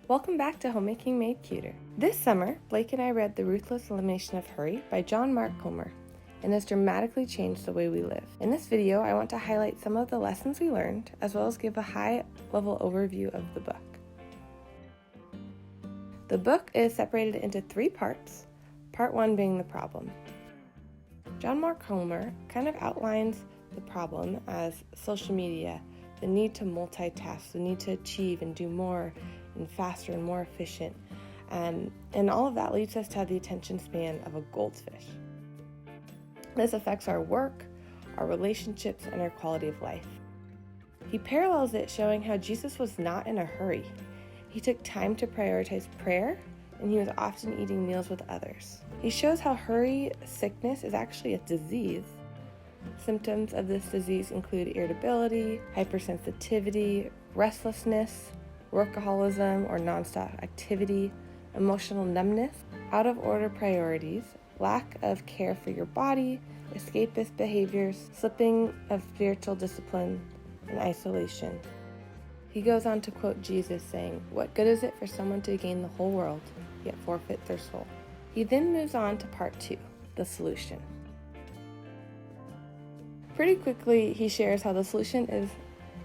Welcome back to Homemaking Made Cuter. This summer, Blake and I read The Ruthless Elimination of Hurry by John Mark Comer, and has dramatically changed the way we live. In this video, I want to highlight some of the lessons we learned, as well as give a high-level overview of the book. The book is separated into 3 parts, part 1 being the problem. John Mark Comer kind of outlines the problem as social media, the need to multitask, the need to achieve and do more and faster and more efficient. And all of that leads us to have the attention span of a goldfish. This affects our work, our relationships, and our quality of life. He parallels it showing how Jesus was not in a hurry. He took time to prioritize prayer, and he was often eating meals with others. He shows how hurry sickness is actually a disease. Symptoms of this disease include irritability, hypersensitivity, restlessness, workaholism or nonstop activity, emotional numbness, out-of-order priorities, lack of care for your body, escapist behaviors, slipping of spiritual discipline, and isolation. He goes on to quote Jesus saying, "What good is it for someone to gain the whole world, yet forfeit their soul?" He then moves on to part 2, the solution. Pretty quickly, he shares how the solution is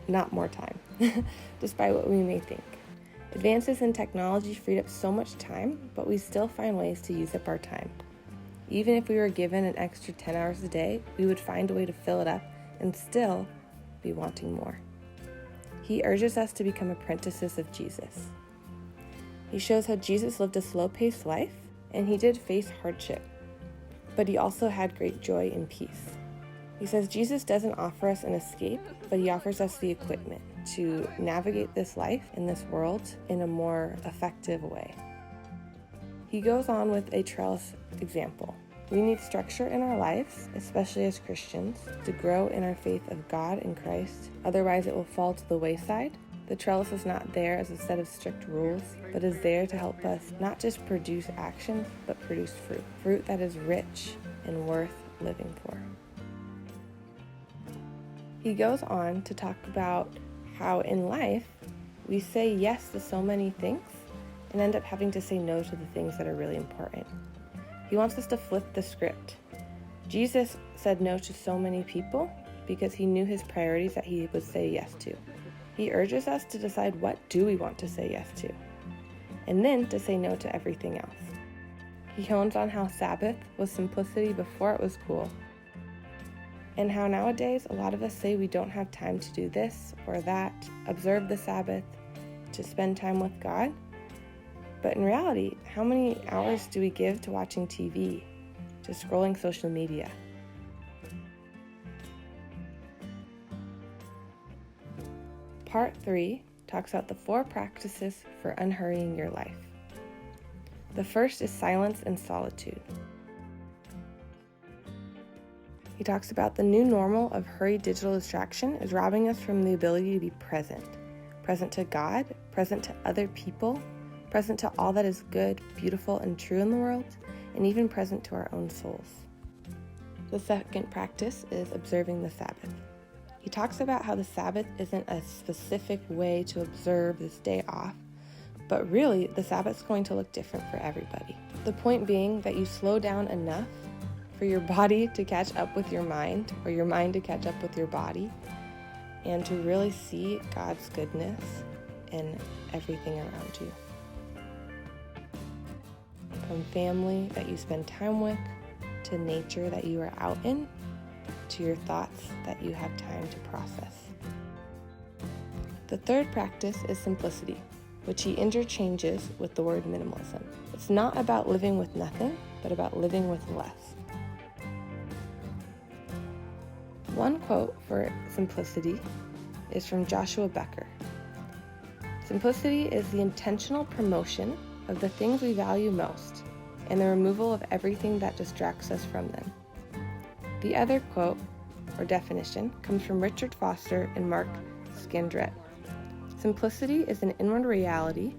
not more time, despite what we may think. Advances in technology freed up so much time, but we still find ways to use up our time. Even if we were given an extra 10 hours a day, we would find a way to fill it up and still be wanting more. He urges us to become apprentices of Jesus. He shows how Jesus lived a slow-paced life, and he did face hardship, but he also had great joy and peace. He says Jesus doesn't offer us an escape, but he offers us the equipment to navigate this life in this world in a more effective way. He goes on with a trellis example. We need structure in our lives, especially as Christians, to grow in our faith of God and Christ. Otherwise, it will fall to the wayside. The trellis is not there as a set of strict rules, but is there to help us not just produce actions, but produce fruit. Fruit that is rich and worth living for. He goes on to talk about how in life we say yes to so many things and end up having to say no to the things that are really important. He wants us to flip the script. Jesus said no to so many people because he knew his priorities that he would say yes to. He urges us to decide what do we want to say yes to, and then to say no to everything else. He hones on how Sabbath was simplicity before it was cool, and how nowadays a lot of us say we don't have time to do this or that, observe the Sabbath, to spend time with God. But in reality, how many hours do we give to watching TV, to scrolling social media? Part 3 talks about the 4 practices for unhurrying your life. The first is silence and solitude. He talks about the new normal of hurried digital distraction is robbing us from the ability to be present. Present to God, present to other people, present to all that is good, beautiful, and true in the world, and even present to our own souls. The second practice is observing the Sabbath. He talks about how the Sabbath isn't a specific way to observe this day off, but really the Sabbath's going to look different for everybody. The point being that you slow down enough for your body to catch up with your mind, or your mind to catch up with your body, and to really see God's goodness in everything around you. From family that you spend time with, to nature that you are out in, to your thoughts that you have time to process. The third practice is simplicity, which he interchanges with the word minimalism. It's not about living with nothing, but about living with less. One quote for simplicity is from Joshua Becker. Simplicity is the intentional promotion of the things we value most and the removal of everything that distracts us from them. The other quote or definition comes from Richard Foster and Mark Scandrett. Simplicity is an inward reality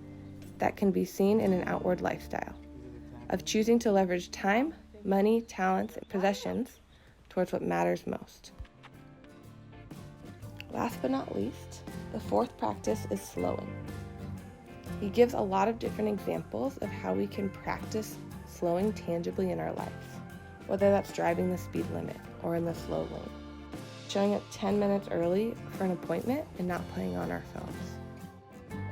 that can be seen in an outward lifestyle of choosing to leverage time, money, talents, and possessions towards what matters most. Last but not least, the fourth practice is slowing. He gives a lot of different examples of how we can practice slowing tangibly in our lives, whether that's driving the speed limit or in the slow lane, showing up 10 minutes early for an appointment and not playing on our phones.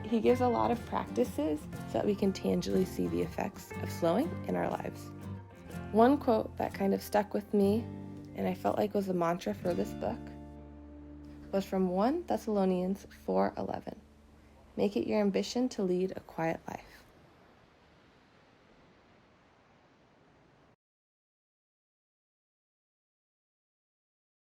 He gives a lot of practices so that we can tangibly see the effects of slowing in our lives. One quote that kind of stuck with me and I felt like was a mantra for this book was from 1 Thessalonians 4:11. Make it your ambition to lead a quiet life.